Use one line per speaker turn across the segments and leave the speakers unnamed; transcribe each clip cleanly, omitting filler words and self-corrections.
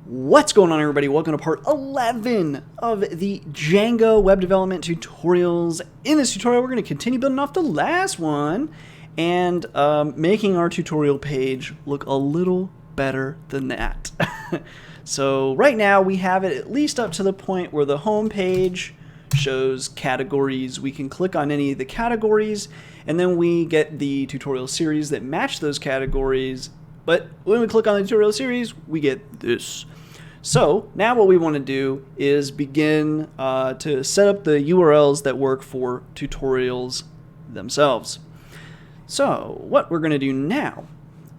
What's going on, everybody? Welcome to part 11 of the Django Web Development tutorials. In this tutorial, we're going to continue building off the last one and making our tutorial page look a little better than that. So right now, we have it at least up to the point where the home page shows categories. We can click on any of the categories, and then we get the tutorial series that match those categories. But when we click on the tutorial series, we get this. So now what we want to do is begin to set up the URLs that work for tutorials themselves. So what we're going to do now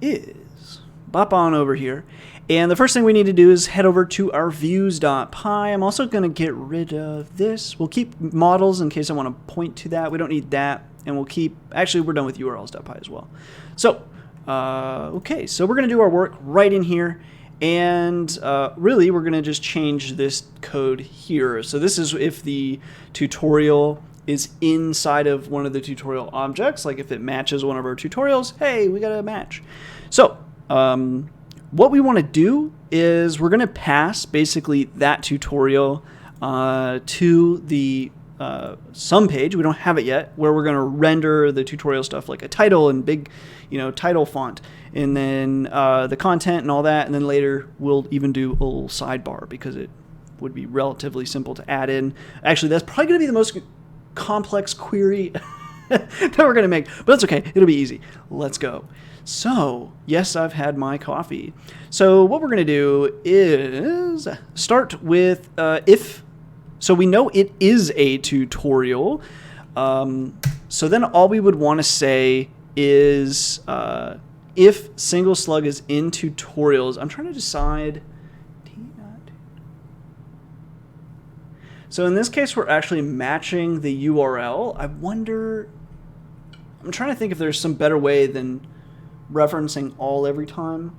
is bop on over here. And the first thing we need to do is head over to our views.py. I'm also going to get rid of this. We'll keep models in case I want to point to that. We don't need that. And we'll keep, actually, we're done with urls.py as well. So, okay, so we're going to do our work right in here. And really, we're going to just change this code here. So this is if the tutorial is inside of one of the tutorial objects, like if it matches one of our tutorials, hey, we got a match. So what we want to do is we're going to pass basically that tutorial to the some page. We don't have it yet, where we're going to render the tutorial stuff like a title and big, title font, and then the content and all that, and then later we'll even do a little sidebar because it would be relatively simple to add in. Actually, that's probably going to be the most complex query that we're going to make, but that's okay. It'll be easy. Let's go. So, yes, I've had my coffee. So what we're going to do is start with if. So we know it is a tutorial. So then all we would want to say is if single slug is in tutorials. I'm trying to decide. So in this case, we're actually matching the URL. I wonder, I'm trying to think if there's some better way than referencing all every time.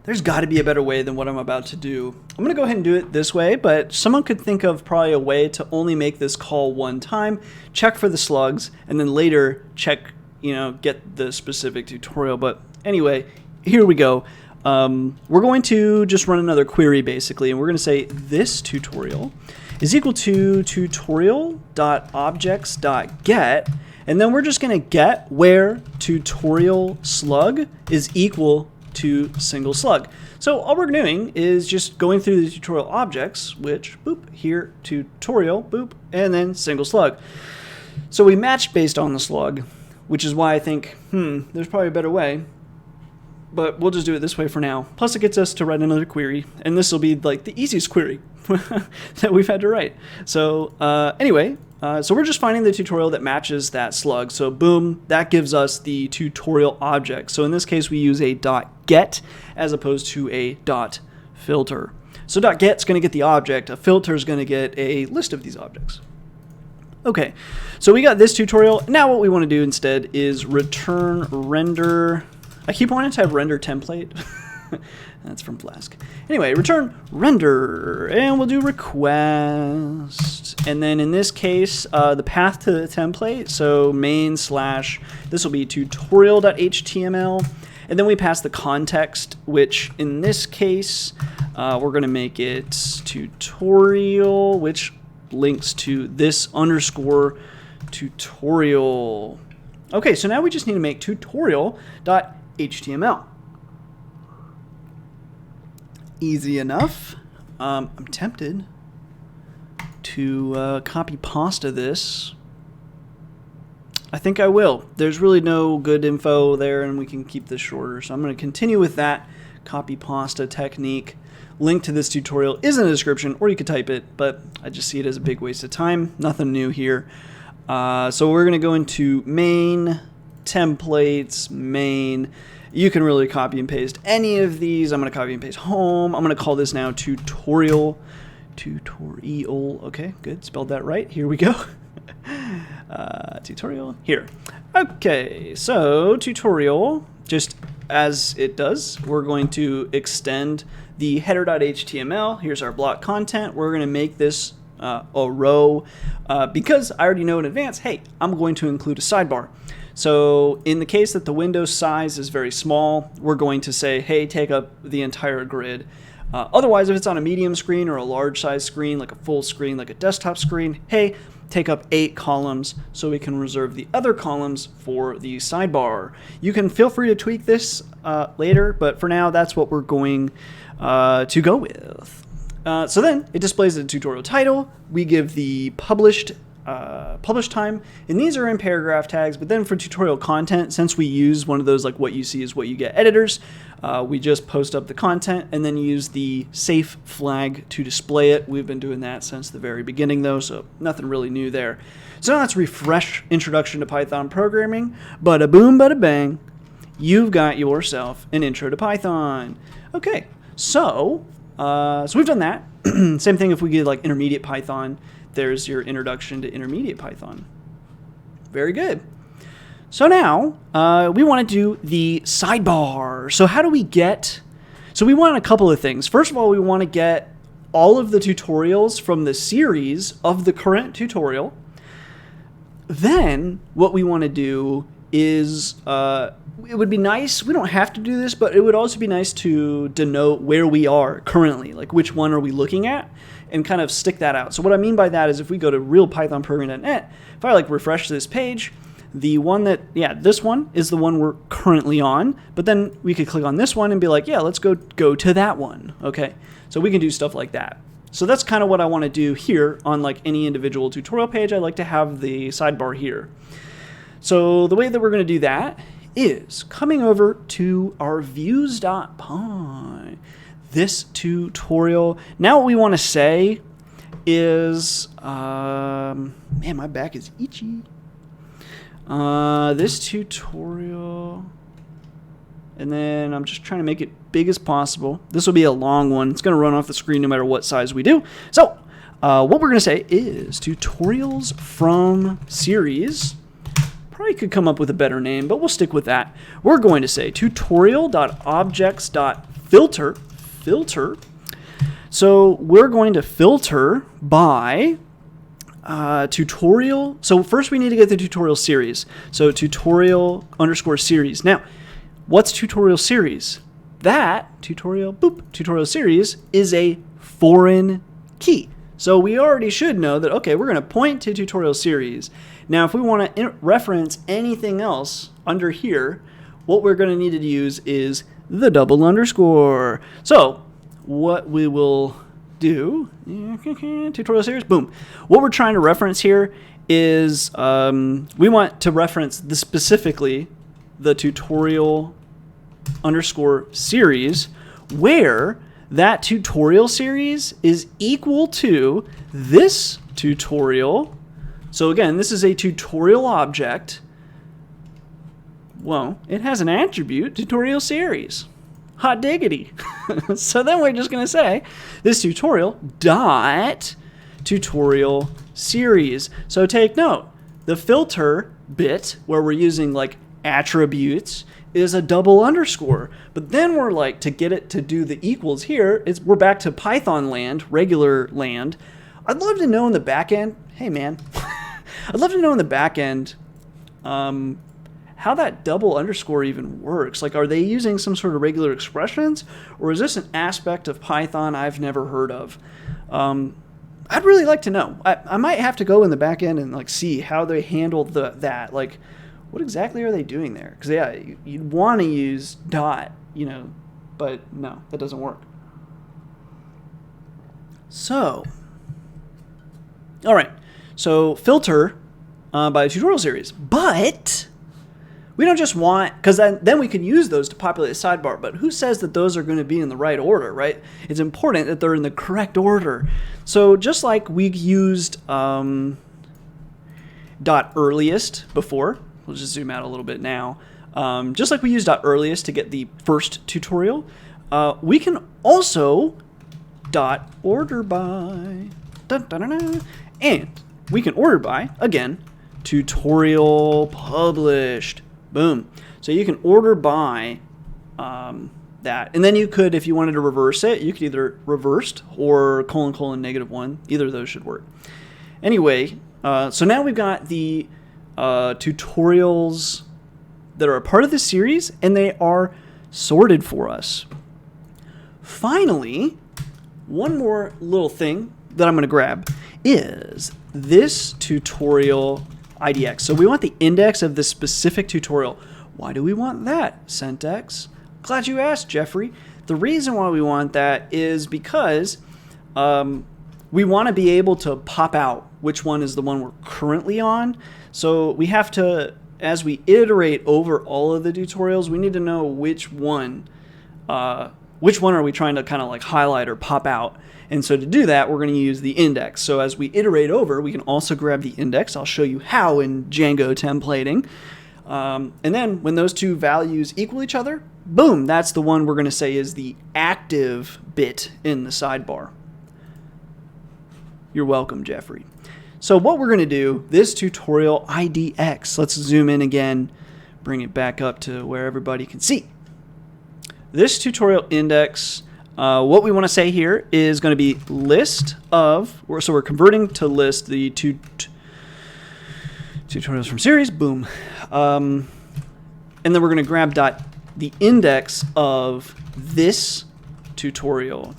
There's got to be a better way than what I'm about to do. I'm going to go ahead and do it this way, but someone could think of probably a way to only make this call one time, check for the slugs, and then later check, get the specific tutorial. But anyway, here we go. We're going to just run another query basically, and we're going to say this tutorial is equal to tutorial.objects.get, and then we're just going to get where tutorial slug is equal to single slug. So all we're doing is just going through the tutorial objects, which boop here, tutorial, boop, and then single slug. So we matched based on the slug, which is why I think, there's probably a better way, but we'll just do it this way for now. Plus it gets us to write another query, and this will be like the easiest query that we've had to write. So anyway, so we're just finding the tutorial that matches that slug. So boom, that gives us the tutorial object. So in this case, we use a .get as opposed to a .filter. So .get's going to get the object. A filter is going to get a list of these objects. Okay, so we got this tutorial. Now what we want to do instead is return render. I keep wanting to have render template. That's from Flask. Anyway, return render, and we'll do request. And then in this case, the path to the template, so main slash, this will be tutorial.html. And then we pass the context, which in this case, we're going to make it tutorial, which links to this underscore tutorial. Okay, so now we just need to make tutorial.html. Easy enough. I'm tempted to copy pasta this. I think I will. There's really no good info there, and we can keep this shorter. So I'm going to continue with that Copypasta Technique. Link to this tutorial is in the description, or you could type it, but I just see it as a big waste of time. Nothing new here. So we're going to go into main, templates, main. You can really copy and paste any of these. I'm going to copy and paste home. I'm going to call this now tutorial. Tutorial. Okay, good. Spelled that right. Here we go. Tutorial. Here. Okay, so tutorial, just as it does, we're going to extend the header.html. Here's our block content. We're going to make this a row because I already know in advance, hey, I'm going to include a sidebar. So in the case that the window size is very small, we're going to say, hey, take up the entire grid. Otherwise, if it's on a medium screen or a large size screen, like a full screen, like a desktop screen, hey, take up 8 columns so we can reserve the other columns for the sidebar. You can feel free to tweak this later, but for now, that's what we're going to go with. So then it displays the tutorial title. We give the published time, and these are in paragraph tags. But then for tutorial content, since we use one of those like what you see is what you get editors, we just post up the content and then use the safe flag to display it. We've been doing that since the very beginning though, so nothing really new there. So now let's refresh Introduction to Python Programming. Bada boom, bada bang, you've got yourself an intro to Python. Okay, so we've done that. Same thing if we get like intermediate Python. There's your introduction to intermediate Python. Very good. So now we want to do the sidebar. So how do we get... So we want a couple of things. First of all, we want to get all of the tutorials from the series of the current tutorial. Then what we want to do is... it would be nice, we don't have to do this, but it would also be nice to denote where we are currently, like which one are we looking at, and kind of stick that out. So what I mean by that is if we go to realpythonprogramming.net, if I like refresh this page, the one that, this one is the one we're currently on, but then we could click on this one and be like, yeah, let's go to that one, okay? So we can do stuff like that. So that's kind of what I want to do here on like any individual tutorial page. I like to have the sidebar here. So the way that we're going to do that is coming over to our views.py. This tutorial. Now what we want to say is, man, my back is itchy. This tutorial, and then I'm just trying to make it big as possible. This will be a long one. It's going to run off the screen no matter what size we do. So what we're going to say is tutorials from series. Probably could come up with a better name, but we'll stick with that. We're going to say tutorial.objects.filter. So we're going to filter by tutorial. So first we need to get the tutorial series. So tutorial_series. Now, what's tutorial series? That tutorial series is a foreign key. So we already should know that, okay, we're going to point to tutorial series. Now, if we want to reference anything else under here, what we're going to need to use is the double underscore. So what we will do, tutorial series, boom. What we're trying to reference here is we want to reference specifically the tutorial_series, where that tutorial series is equal to this tutorial. So again, this is a tutorial object. Well, it has an attribute, tutorial series. Hot diggity. So then we're just going to say this tutorial dot tutorial series. So take note, the filter bit where we're using like attributes is a double underscore. But then we're like, to get it to do the equals here, we're back to Python land, regular land. I'd love to know in the back end, hey man, I'd love to know in the back end how that double underscore even works. Like, are they using some sort of regular expressions, or is this an aspect of Python I've never heard of? I'd really like to know. I might have to go in the back end and like see how they handle that. Like, what exactly are they doing there? Because yeah, you'd want to use dot, but no, that doesn't work. So, all right. So filter by tutorial series, but we don't just want, because then we can use those to populate a sidebar, but who says that those are going to be in the right order, right? It's important that they're in the correct order. So just like we used dot earliest before, we'll just zoom out a little bit now. Just like we used dot earliest to get the first tutorial, we can also dot order by, and we can order by, again, tutorial published. Boom. So you can order by that. And then you could, if you wanted to reverse it, you could either reversed or : -1. Either of those should work. Anyway, so now we've got the tutorials that are a part of the series, and they are sorted for us. Finally, one more little thing that I'm going to grab is this tutorial IDX. So we want the index of the specific tutorial. Why do we want that, CentX? Glad you asked, Jeffrey. The reason why we want that is because we want to be able to pop out which one is the one we're currently on. So we have to, as we iterate over all of the tutorials, we need to know which one are we trying to kind of like highlight or pop out. And so to do that, we're going to use the index. So as we iterate over, we can also grab the index. I'll show you how in Django templating. And then when those two values equal each other, boom, that's the one we're going to say is the active bit in the sidebar. You're welcome, Jeffrey. So what we're going to do, this tutorial IDX, let's zoom in again, bring it back up to where everybody can see. This tutorial index, what we want to say here is going to be list of, so we're converting to list the two tutorials from series, boom. And then we're going to grab the index of this tutorial.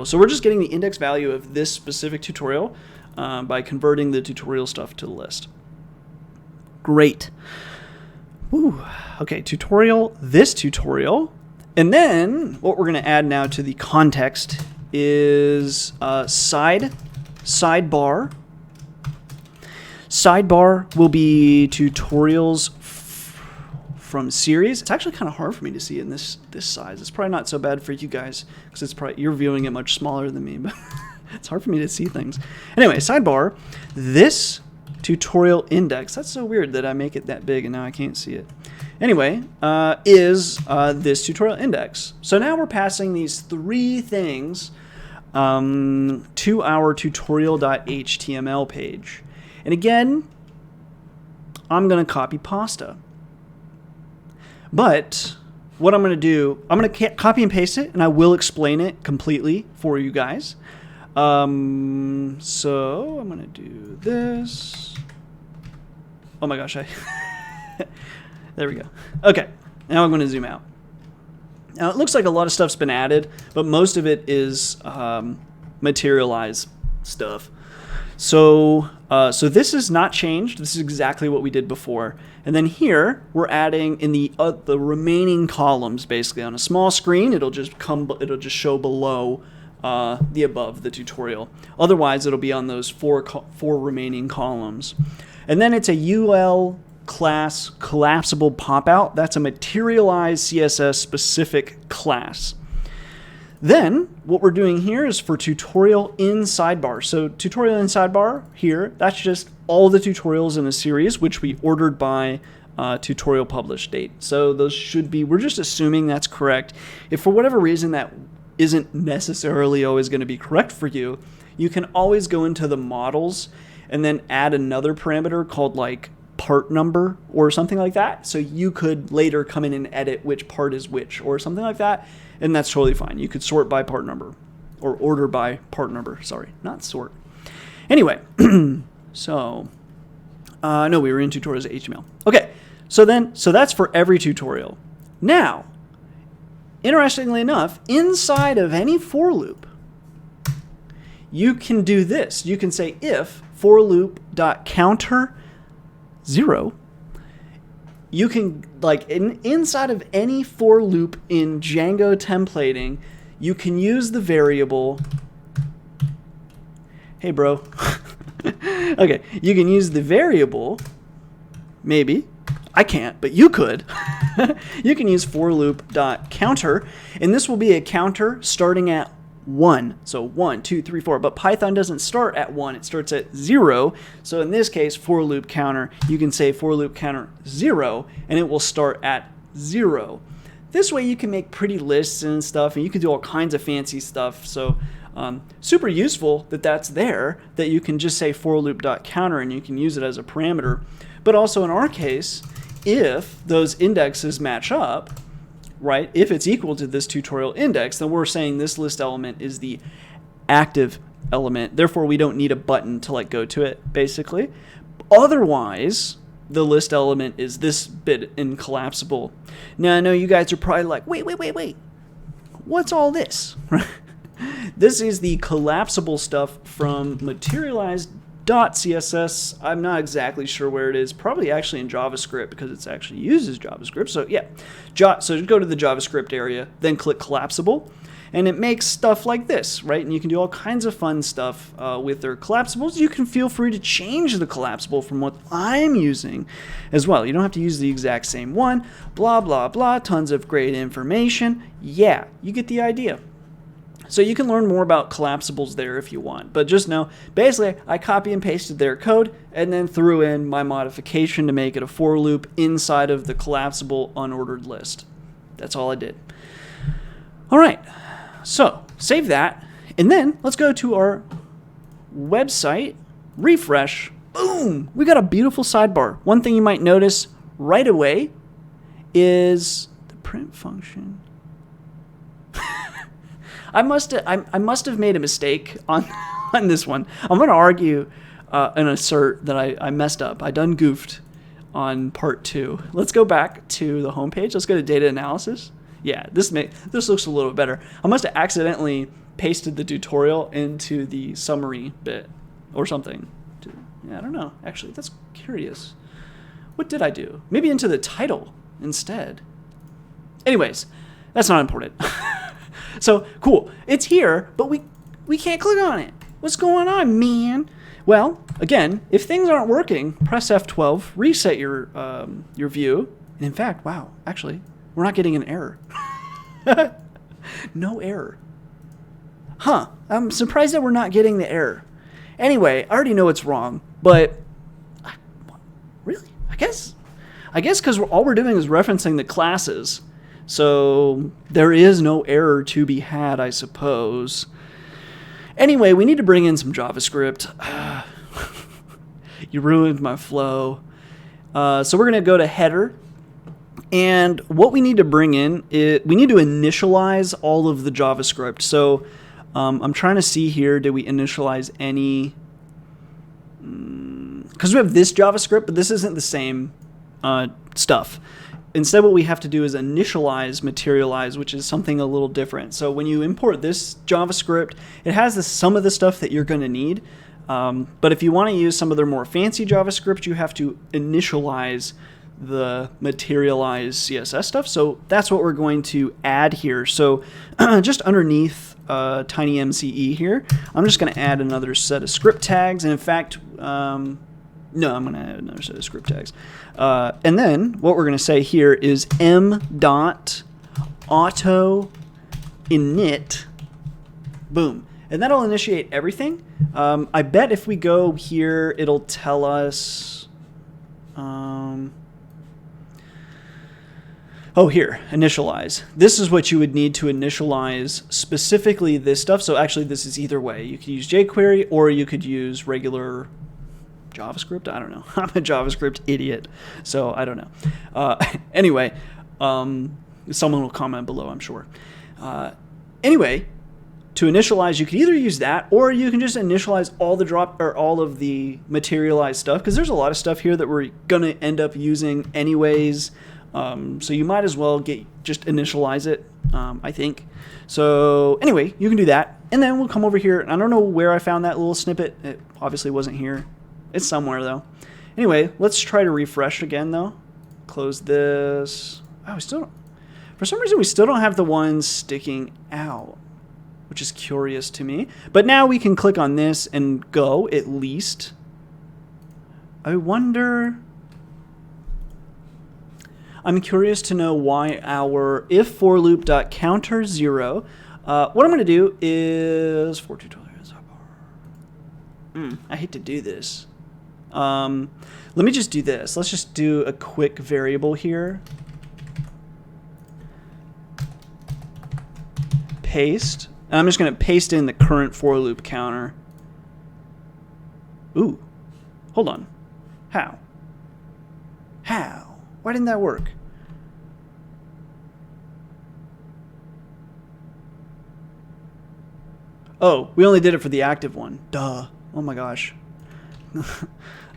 So we're just getting the index value of this specific tutorial by converting the tutorial stuff to the list. Great. Woo. Okay, this tutorial. And then what we're going to add now to the context is sidebar. Sidebar will be tutorials from series. It's actually kind of hard for me to see in this size. It's probably not so bad for you guys because it's probably you're viewing it much smaller than me, but it's hard for me to see things. Anyway, sidebar, this tutorial index, that's so weird that I make it that big and now I can't see it. Anyway, is this tutorial index. So now we're passing these three things to our tutorial.html page. And again, I'm going to copy pasta. But what I'm going to do, I'm going to copy and paste it, and I will explain it completely for you guys. So I'm going to do this. Oh my gosh, there we go. Okay, now I'm going to zoom out. Now it looks like a lot of stuff's been added, but most of it is materialized stuff. So this is not changed. This is exactly what we did before. And then here we're adding in the remaining columns. Basically, on a small screen, it'll just show below the above the tutorial. Otherwise, it'll be on those four remaining columns. And then it's a UL class collapsible pop-out. That's a materialized CSS specific class. Then what we're doing here is for tutorial in sidebar. So tutorial in sidebar here, that's just all the tutorials in a series which we ordered by tutorial publish date. So those should be, we're just assuming that's correct. If for whatever reason that isn't necessarily always going to be correct for you, you can always go into the models and then add another parameter called like part number or something like that. So you could later come in and edit which part is which or something like that. And that's totally fine. You could sort by part number or order by part number. Sorry, not sort. Anyway, so no, we were in tutorials HTML. Okay, so that's for every tutorial. Now, interestingly enough, inside of any for loop, you can do this. You can say if for loop.counter 0. You can, like, inside of any for loop in Django templating, you can use the variable. Hey, bro. Okay, you can use the variable. Maybe. I can't, but you could. You can use for loop.counter, and this will be a counter starting at 1. So 1, 2, 3, 4. But Python doesn't start at 1. It starts at 0. So in this case, for loop counter, you can say for loop counter 0, and it will start at 0. This way you can make pretty lists and stuff, and you can do all kinds of fancy stuff. So super useful that that's there, that you can just say for loop.counter, and you can use it as a parameter. But also in our case, if those indexes match up, right? If it's equal to this tutorial index, then we're saying this list element is the active element. Therefore, we don't need a button to like go to it, basically. Otherwise, the list element is this bit in collapsible. Now I know you guys are probably like, wait, what's all this? This is the collapsible stuff from materialized.css. I'm not exactly sure where it is. Probably actually in JavaScript because it actually uses JavaScript. So yeah, so go to the JavaScript area, then click collapsible. And it makes stuff like this, right? And you can do all kinds of fun stuff with their collapsibles. You can feel free to change the collapsible from what I'm using as well. You don't have to use the exact same one. Blah, blah, blah. Tons of great information. Yeah, you get the idea. So you can learn more about collapsibles there if you want. But just know, basically, I copy and pasted their code and then threw in my modification to make it a for loop inside of the collapsible unordered list. That's all I did. All right. So save that, and then let's go to our website, refresh, boom, we got a beautiful sidebar. One thing you might notice right away is the print function. I must have made a mistake on this one. I'm going to argue and assert that I messed up. I done goofed on part 2. Let's go back to the homepage. Let's go to data analysis. Yeah, this looks a little bit better. I must have accidentally pasted the tutorial into the summary bit or something. Yeah, I don't know. Actually, that's curious. What did I do? Maybe into the title instead. Anyways, that's not important. So, cool. It's here, but we can't click on it. What's going on, man? Well, again, if things aren't working, press F12, reset your view. And in fact, wow, actually, we're not getting an error. No error. Huh. I'm surprised that we're not getting the error. Anyway, I already know it's wrong, but really? I guess because all we're doing is referencing the classes. So there is no error to be had, I suppose. Anyway, we need to bring in some JavaScript. You ruined my flow. So we're going to go to header. And what we need to bring in is we need to initialize all of the JavaScript. So I'm trying to see here, did we initialize any? Because we have this JavaScript, but this isn't the same stuff. Instead, what we have to do is initialize materialize, which is something a little different. So when you import this JavaScript, it has some of the stuff that you're going to need. But if you want to use some of their more fancy JavaScript, you have to initialize the materialize CSS stuff. So that's what we're going to add here. So just underneath tiny MCE here, I'm just going to add another set of script tags. And in fact, no, I'm going to add another set of script tags. And then what we're going to say here is m.auto init, boom. And that'll initiate everything. I bet if we go here, it'll tell us, oh, here, initialize. This is what you would need to initialize specifically this stuff. So actually, this is either way. You could use jQuery or you could use regular JavaScript. I don't know. I'm a JavaScript idiot, so I don't know. Anyway, someone will comment below, I'm sure. Anyway, to initialize, you could either use that or you can just initialize all the all of the materialized stuff, because there's a lot of stuff here that we're gonna end up using anyways. So you might as well just initialize it, I think. So anyway, you can do that. And then we'll come over here. I don't know where I found that little snippet. It obviously wasn't here. It's somewhere though. Anyway, let's try to refresh again though. Close this. Oh, we still don't. For some reason, we still don't have the ones sticking out, which is curious to me. But now we can click on this and go at least. I wonder. I'm curious to know why our if for loop.counter 0. What I'm going to do is for tutorial. I hate to do this. Let me just do this. Let's just do a quick variable here. Paste. And I'm just going to paste in the current for loop counter. Ooh. Hold on. How? How? Why didn't that work? Oh, we only did it for the active one. Duh. Oh my gosh.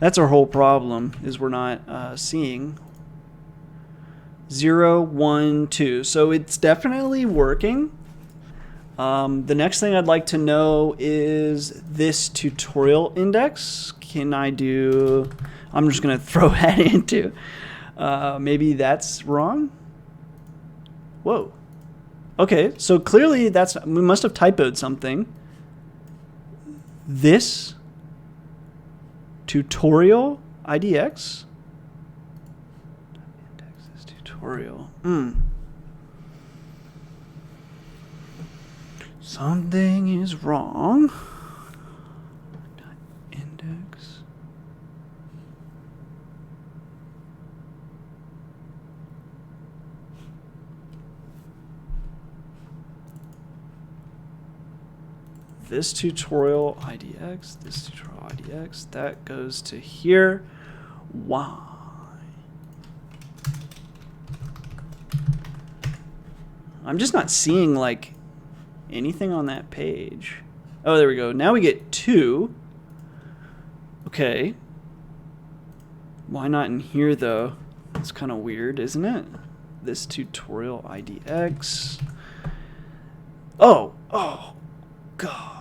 That's our whole problem, is we're not seeing 0, 1, 2. So it's definitely working. The next thing I'd like to know is this tutorial index. Can I do... I'm just going to throw that into... maybe that's wrong? Whoa. Okay, so clearly we must have typoed something. This tutorial IDX. Index this tutorial. Something is wrong. Index. This tutorial IDX, this tutorial IDX, that goes to here. Why? I'm just not seeing like anything on that page. Oh, there we go. Now we get 2. Okay. Why not in here though? It's kind of weird, isn't it? This tutorial IDX. Oh, God.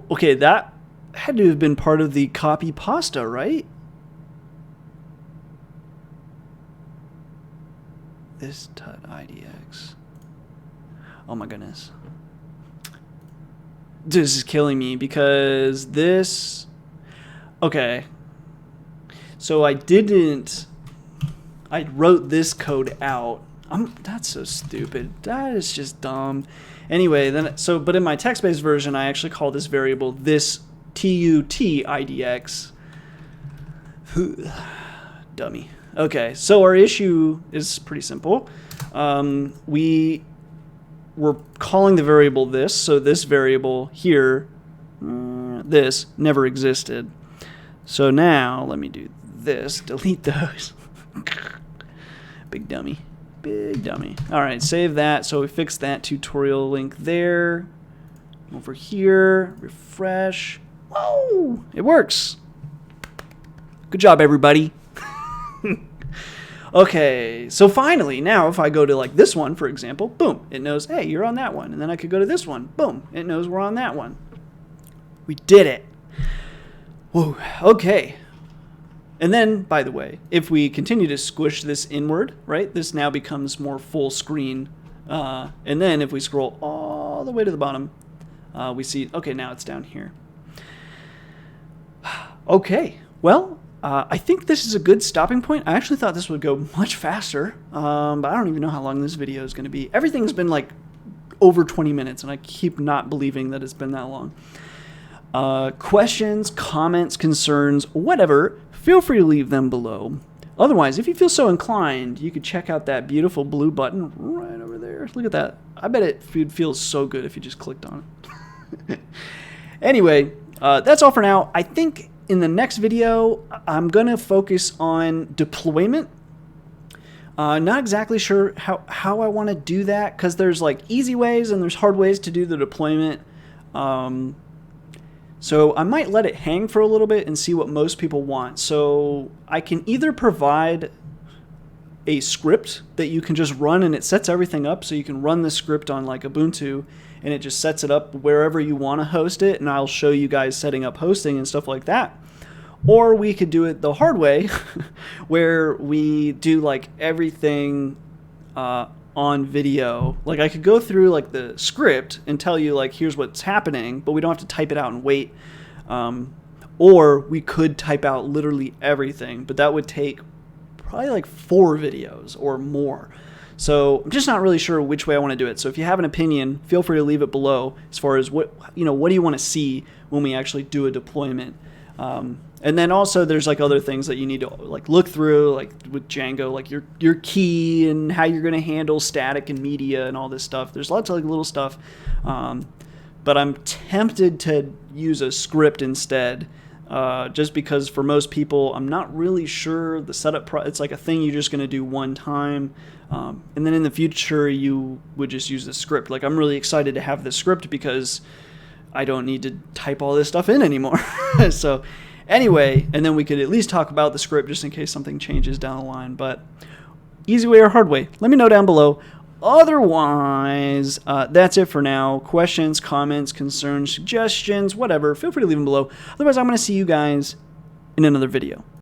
Okay, that had to have been part of the Copypasta, right? This tut IDX. Oh my goodness. This is killing me because this... Okay. So I wrote this code out. That's so stupid. That is just dumb. Anyway, but in my text-based version, I actually call this variable this tut IDX. Dummy. Okay, so our issue is pretty simple. We were calling the variable this, so this variable here, this, never existed. So now, let me do this, delete those. Big dummy. Big dummy. All right, save that. So we fixed that tutorial link there. Over here, refresh. Whoa, it works. Good job, everybody. Okay, so finally, now if I go to like this one, for example, boom, it knows, hey, you're on that one. And then I could go to this one, boom, it knows we're on that one. We did it. Whoa, okay. And then, by the way, if we continue to squish this inward, right, this now becomes more full screen. And then if we scroll all the way to the bottom, we see, okay, now it's down here. Okay, well, I think this is a good stopping point. I actually thought this would go much faster, but I don't even know how long this video is going to be. Everything's been like over 20 minutes, and I keep not believing that it's been that long. Questions, comments, concerns, whatever, feel free to leave them below. Otherwise, if you feel so inclined, you could check out that beautiful blue button right over there. Look at that. I bet it feels so good if you just clicked on it. Anyway, that's all for now. I think in the next video, I'm going to focus on deployment. Not exactly sure how I want to do that, because there's like easy ways and there's hard ways to do the deployment. So I might let it hang for a little bit and see what most people want. So I can either provide a script that you can just run and it sets everything up, so you can run the script on like Ubuntu and it just sets it up wherever you want to host it, and I'll show you guys setting up hosting and stuff like that. Or we could do it the hard way where we do like everything on video. Like I could go through like the script and tell you like here's what's happening, but we don't have to type it out and wait. Or we could type out literally everything, but that would take probably like 4 videos or more. So I'm just not really sure which way I want to do it. So if you have an opinion, feel free to leave it below as far as what do you want to see when we actually do a deployment. And then also there's like other things that you need to like look through, like with Django, like your key and how you're going to handle static and media and all this stuff. There's lots of like little stuff. But I'm tempted to use a script instead, just because for most people, I'm not really sure the setup. It's like a thing you're just going to do one time. And then in the future, you would just use the script. Like I'm really excited to have this script because I don't need to type all this stuff in anymore. So anyway, and then we could at least talk about the script just in case something changes down the line. But easy way or hard way, let me know down below. Otherwise, that's it for now. Questions, comments, concerns, suggestions, whatever, feel free to leave them below. Otherwise, I'm going to see you guys in another video.